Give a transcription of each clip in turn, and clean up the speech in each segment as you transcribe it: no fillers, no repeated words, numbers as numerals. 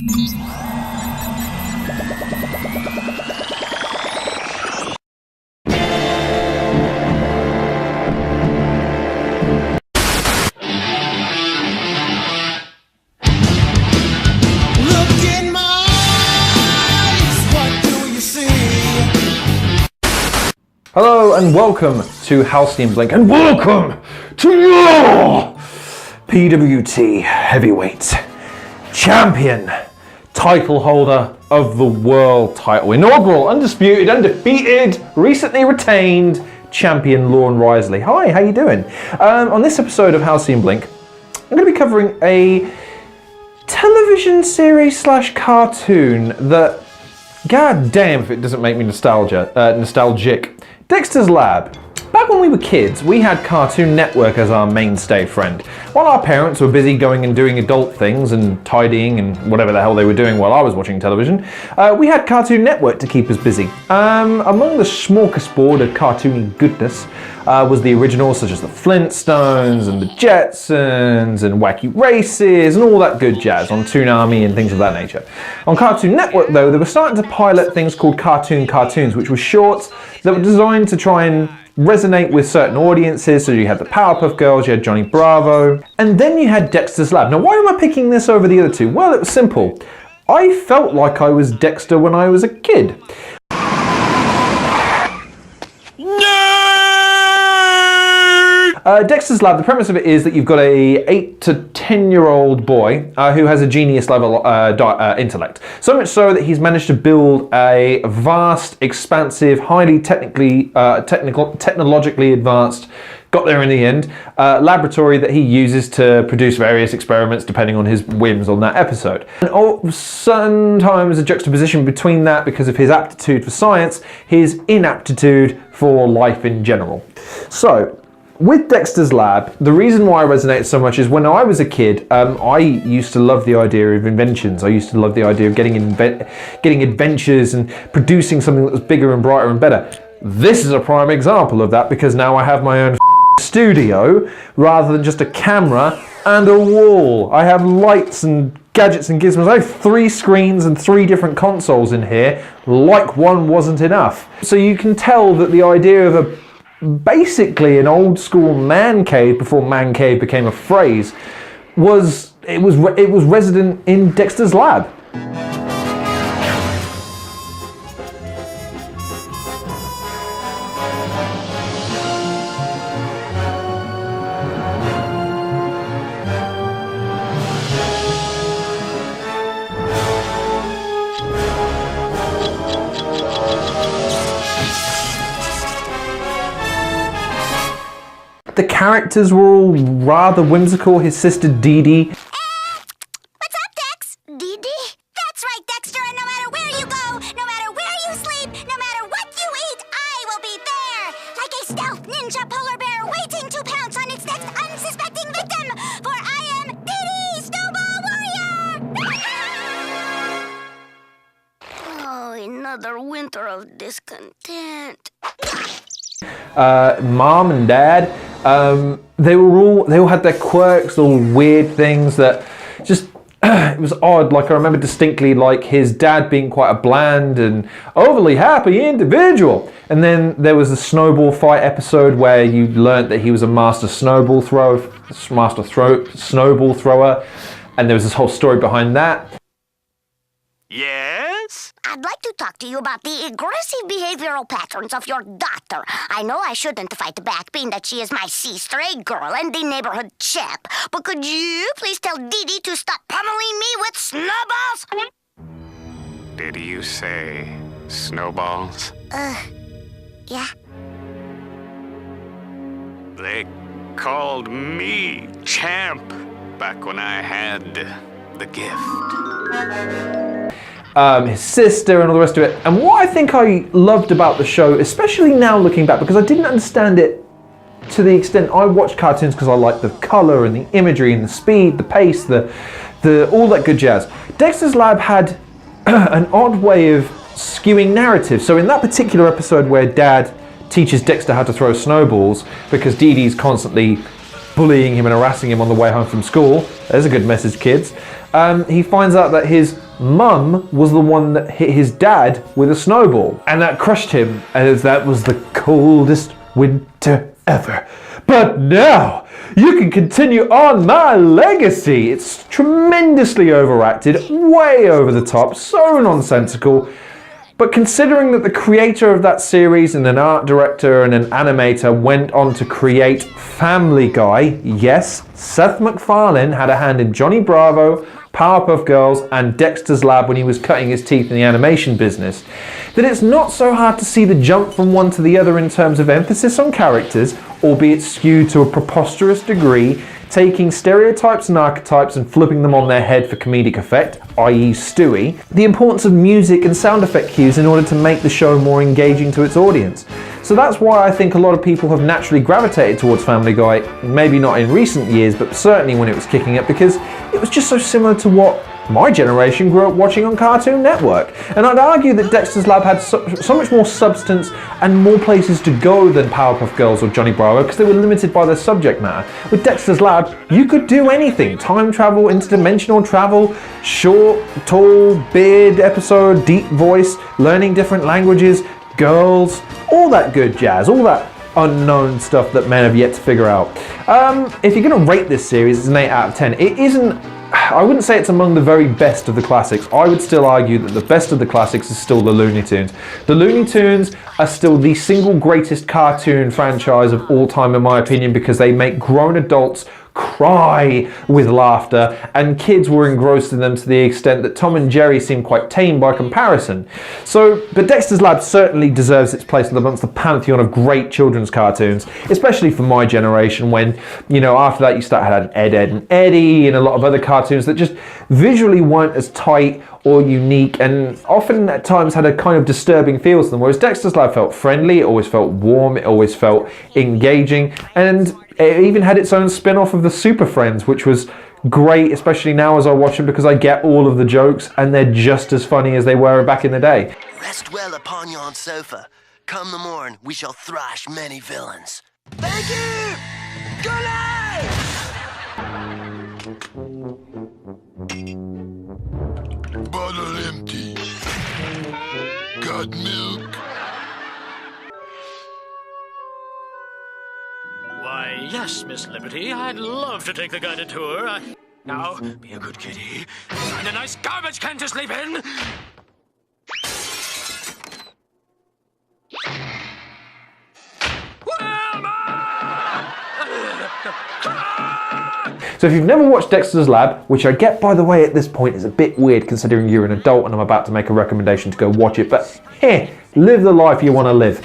Hello and welcome to Halcyon Blink, and welcome to your PWT Heavyweight Champion, title holder of the world title, inaugural, undisputed, undefeated, recently retained champion Lauren Risley. Hi, how you doing? On this episode of Halcyon Blink, I'm going to be covering a television series slash cartoon that, god damn if it doesn't make me nostalgic. Dexter's Lab. Back when we were kids, we had Cartoon Network as our mainstay friend. While our parents were busy going and doing adult things and tidying and whatever the hell they were doing while I was watching television, we had Cartoon Network to keep us busy. Among the smorgasbord of cartoony goodness was the originals such as the Flintstones and the Jetsons and Wacky Races and all that good jazz on Toonami and things of that nature. On Cartoon Network though, they were starting to pilot things called cartoon cartoons, which were shorts that were designed to try and resonate with certain audiences. So you had the Powerpuff Girls, you had Johnny Bravo, and then you had Dexter's Lab. Now why am I picking this over the other two? Well, it was simple. I felt like I was Dexter when I was a kid. Dexter's Lab, the premise of it is that you've got a 8 to 10-year-old boy who has a genius level intellect. So much so that he's managed to build a vast, expansive, highly technologically advanced, got there in the end, laboratory that he uses to produce various experiments depending on his whims on that episode. And sometimes a juxtaposition between that because of his aptitude for science, his inaptitude for life in general. So, with Dexter's Lab, the reason why I resonate so much is when I was a kid, I used to love the idea of inventions. I used to love the idea of getting adventures and producing something that was bigger and brighter and better. This is a prime example of that because now I have my own studio rather than just a camera and a wall. I have lights and gadgets and gizmos. I have 3 screens and 3 different consoles in here, like one wasn't enough. So you can tell that the idea of basically an old school man cave before man cave became a phrase was resident in Dexter's Lab. The characters were all rather whimsical. His sister Dee Dee. What's up, Dex? Dee Dee? That's right, Dexter, and no matter where you go, no matter where you sleep, no matter what you eat, I will be there! Like a stealth ninja polar bear waiting to pounce on its next unsuspecting victim! For I am Dee Dee, Snowball Warrior! Oh, another winter of discontent. Mom and Dad, they all had their quirks, all weird things that just it was odd. Like I remember distinctly, like his dad being quite a bland and overly happy individual, and then there was the snowball fight episode where you learnt that he was a master snowball thrower, and there was this whole story behind that. Yes? I'd like to talk to you about the aggressive behavioral patterns of your daughter. I know I shouldn't fight back, being that she is my sister, a girl, and the neighborhood champ. But could you please tell Dee Dee to stop pummeling me with snowballs? Did you say snowballs? Yeah. They called me champ back when I had the gift. His sister and all the rest of it. And what I think I loved about the show, especially now looking back, because I didn't understand it to the extent I watched cartoons because I liked the color and the imagery and the speed, the pace, the all that good jazz. Dexter's Lab had an odd way of skewing narrative. So in that particular episode where Dad teaches Dexter how to throw snowballs because Dee Dee's constantly bullying him and harassing him on the way home from school, there's a good message, kids. He finds out that his Mum was the one that hit his dad with a snowball, and that crushed him, as that was the coldest winter ever. But now, you can continue on my legacy. It's tremendously overacted, way over the top, so nonsensical. But considering that the creator of that series and an art director and an animator went on to create Family Guy, yes, Seth MacFarlane had a hand in Johnny Bravo, Powerpuff Girls and Dexter's Lab when he was cutting his teeth in the animation business, that it's not so hard to see the jump from one to the other in terms of emphasis on characters, albeit skewed to a preposterous degree, taking stereotypes and archetypes and flipping them on their head for comedic effect, i.e. Stewie, the importance of music and sound effect cues in order to make the show more engaging to its audience. So that's why I think a lot of people have naturally gravitated towards Family Guy, maybe not in recent years, but certainly when it was kicking up, because it was just so similar to what my generation grew up watching on Cartoon Network. And I'd argue that Dexter's Lab had so much more substance and more places to go than Powerpuff Girls or Johnny Bravo, because they were limited by their subject matter. With Dexter's Lab, you could do anything. Time travel, interdimensional travel, short, tall, beard episode, deep voice, learning different languages, girls, all that good jazz, all that unknown stuff that men have yet to figure out. If you're going to rate this series, it's an 8 out of 10. It isn't, I wouldn't say it's among the very best of the classics. I would still argue that the best of the classics is still the Looney Tunes. The Looney Tunes are still the single greatest cartoon franchise of all time, in my opinion, because they make grown adults cry with laughter, and kids were engrossed in them to the extent that Tom and Jerry seemed quite tame by comparison. But Dexter's Lab certainly deserves its place amongst the pantheon of great children's cartoons, especially for my generation, when, you know, after that you started having Ed, Edd and Eddy and a lot of other cartoons that just visually weren't as tight or unique, and often at times had a kind of disturbing feel to them, whereas Dexter's Lab felt friendly, it always felt warm, it always felt engaging, and it even had its own spin-off of the Super Friends, which was great, especially now as I watch them, because I get all of the jokes and they're just as funny as they were back in the day. Rest well upon yon sofa. Come the morn, we shall thrash many villains. Thank you! Good night! Bottle empty. Got milk? Why, yes, Miss Liberty. I'd love to take the guided tour. Now, be a good kitty. Find a nice garbage can to sleep in. So if you've never watched Dexter's Lab, which I get, by the way, at this point is a bit weird considering you're an adult and I'm about to make a recommendation to go watch it, but live the life you want to live.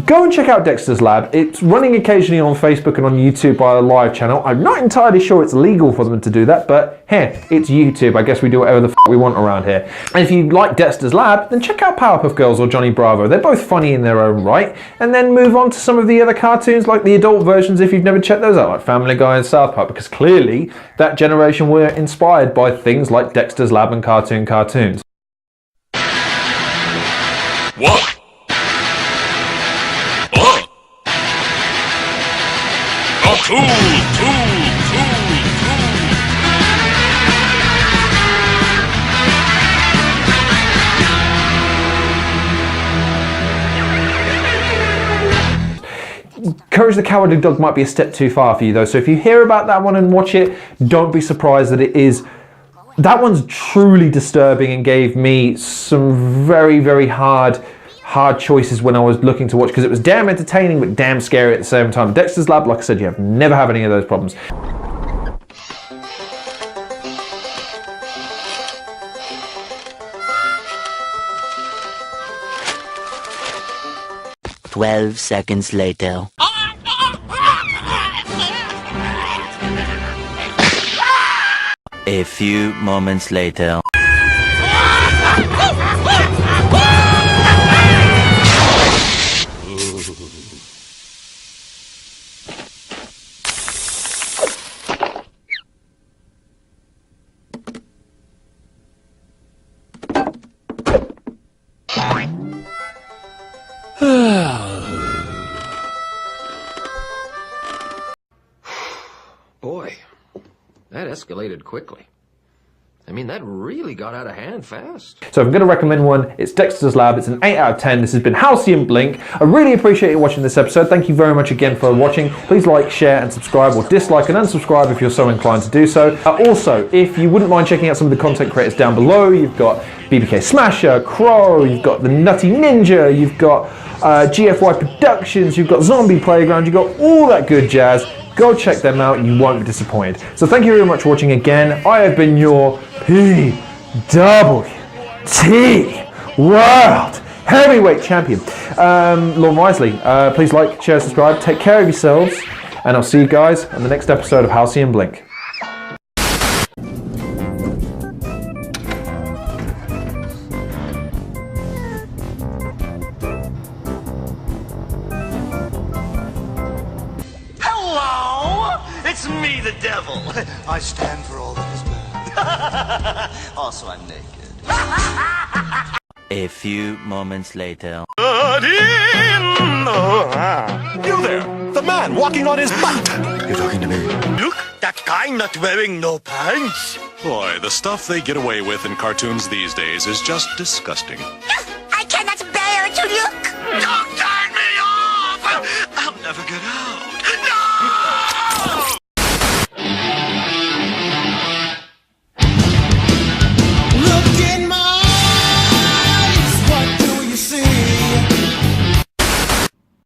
Go and check out Dexter's Lab. It's running occasionally on Facebook and on YouTube by a live channel. I'm not entirely sure it's legal for them to do that, but it's YouTube. I guess we do whatever the we want around here. And if you like Dexter's Lab, then check out Powerpuff Girls or Johnny Bravo. They're both funny in their own right. And then move on to some of the other cartoons, like the adult versions, if you've never checked those out, like Family Guy and South Park, because clearly that generation were inspired by things like Dexter's Lab and cartoons. What? Oh! Oh, cool! Courage the Cowardly Dog might be a step too far for you though, so if you hear about that one and watch it, don't be surprised that it is. That one's truly disturbing and gave me some very, very hard choices when I was looking to watch, because it was damn entertaining but damn scary at the same time. Dexter's Lab, like I said, you have never have any of those problems. "12 seconds later. A few moments later. Boy, that escalated quickly. I mean, that really got out of hand fast. So if I'm going to recommend one, it's Dexter's Lab. It's an 8 out of 10. This has been Halcyon Blink. I really appreciate you watching this episode. Thank you very much again for watching. Please like, share and subscribe, or dislike and unsubscribe if you're so inclined to do so. Also, if you wouldn't mind checking out some of the content creators down below, you've got BBK Smasher, Crow, you've got the Nutty Ninja, you've got GFY Productions, you've got Zombie Playground, you've got all that good jazz. Go check them out, you won't be disappointed. So thank you very much for watching again. I have been your PWT World Heavyweight Champion, Lorne Wisely. Please like, share, subscribe, take care of yourselves, and I'll see you guys on the next episode of Halcyon Blink. It's me, the devil. I stand for all that is bad. Also, I'm naked. A few moments later. You there, the man walking on his butt. You're talking to me. Look, that guy not wearing no pants. Boy, the stuff they get away with in cartoons these days is just disgusting. I cannot bear to look. Don't turn me off! I'll never get out.